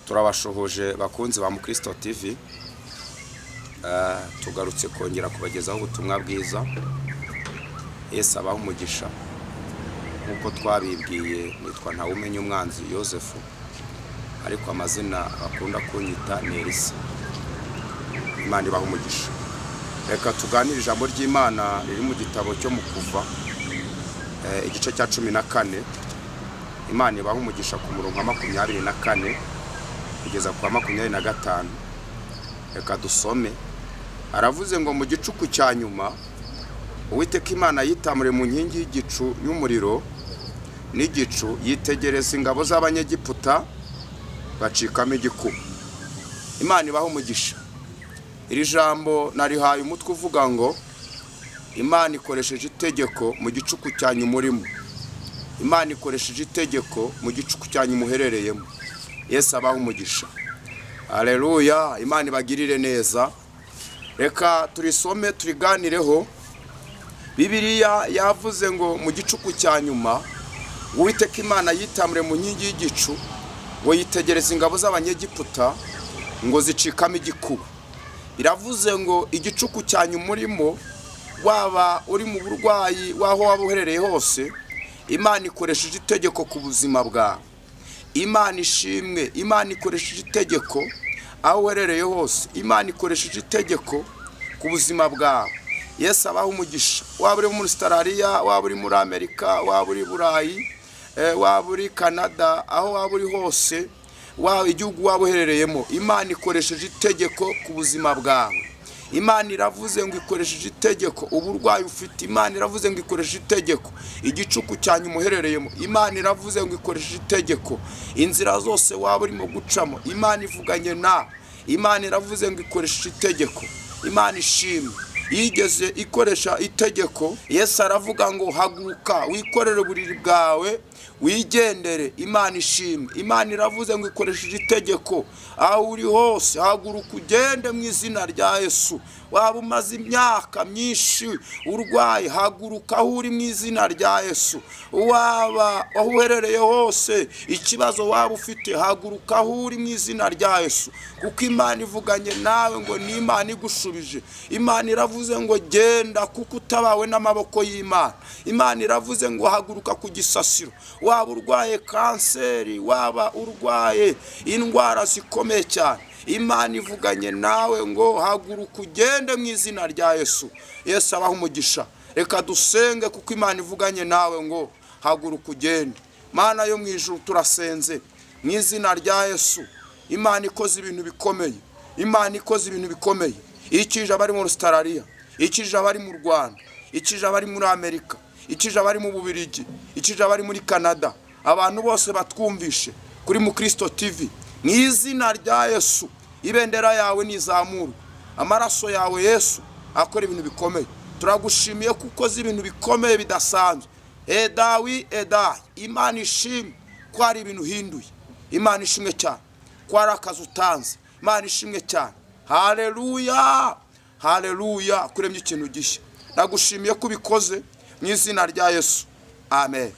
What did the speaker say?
turabashohoje bakunzi ba Mukristo TV. Tugarutse kongera kubagezaho ubutumwa bwiza. Yesu abaho umugisha. Nkuko twabibwiye nitwa Ntawumenya Umwanzi Yosefu, ariko amazina bakunda kunyita ni Elisa. Imana ibaho umugisha. Reka tuganire ijambo ry'Imana riri mu gitabo cyo mu Kuva igice cya 14. Imana ibaho umugisha ku murongo wa 24 kugeza kwa 25. Reka dusome. Aravuze ngo mu gicuku cya nyuma Uwiteka Imana yitamure mu nkingi y'igicu y'umuriro n'igicu, yitegereza ingabo z'Abanyegiputa bacikamo igikuba. Imana ibaho umugisha. Iri jambo narihaye umutwe uvuga ngo Imana ikoresheje itegeko mu gicuku cya nyuma urimo. Imana ikoresheje itegeko mu gicuku cya nyuma uherereyemo. Yesu abaho umugisha. Haleluya. Imana ibagirire neza. Reka turisome turiganireho. Bibiliya yavuze ngo mu gicuku cya nyuma Uwiteka Imana yitamure mu nkingi y'igicu, ngo yitegereza ingabo z'Abanyegiputa ngo zicikamo igikuba. Iravuze ngo igicuku cya nyuma urimo, waba uri mu burwayi waho waba uherereye hose, Imana ikoresheje itegeko ku buzima bwawe. Imana ishimwe. Imana ikoresheje itegeko aho uherereye hose. Imana ikoresheje itegeko ku buzima bwawe. Yesu abaho umugisha. Waba uri muri Australia, waba uri muri Amerika, waba uri Burayi, waba uri Canada, aho waba uri hose, waba igihugu waba uherereyemo, Imana ikoresheje itegeko ku buzima bwawe. Imana iravuze ngo ikoresheje itegeko uburwayi ufite. Imana iravuze ngo ikoresheje itegeko igicuku cya nyuma uherereyemo. Imana iravuze ngo ikoresheje itegeko inzira zose waba urimo gucamo. Imana ivuganye na. Imana iravuze ngo ikoresheje itegeko. Imana ishimwe. Yigeze ikoresha itegeko. Yesu aravuga ngo haguruka wikorere uburiri bwawe wigendere. Imana ishimwe. Imana iravuze ngo ikoresheje itegeko aho uri hose, haguruka ugende mu izina rya Yesu. Waba umaze imyaka myinshi urwaye, haguruka aho uri mu izina rya Yesu. Waba aho uherereye hose, ikibazo waba ufite, haguruka aho uri mu izina rya Yesu, kuko Imana ivuganye nawe ngo ni Imana igushubije. Imana iravuze ngo genda kuko utabawe n'amaboko y'Imana. Imana iravuze ngo haguruka ku gisasiro. Waba urwaye kanseri, waba urwaye indwara zikomeye cyane, Imana ivuganye nawe ngo haguruka ugende mu izina rya Yesu. Yesu abaho umugisha. Reka dusenge kuko Imana ivuganye nawe ngo haguruka ugende. Mana yo mu ijuru turasenze mu izina rya Yesu. Imana ikoze ibintu bikomeye. Imana ikoze ibintu bikomeye. Ikije abari muri Australia, ikije abari mu Rwanda, ikije abari muri Amerika, ikije abari mu Bubiligi, ikije abari muri Canada. Abantu bose batwumvishe kuri Mukristo TV, mu izina rya Yesu ibendera yawe nizamuru. Amaraso yawe Yesu akora ibintu bikomeye. Turagushimiye kuko ibintu bikomeye bidasanzwe. Edawi edai. Imana ishimwe ko ari ibintu hinduye. Imana ishimwe cyane ko ari akazi utanze. Imana ishimwe cyane. Haleluya. Haleluya. Kuremye ikintu gishya. Nagushimiye ko ubikoze mu izina rya Yesu. Amen.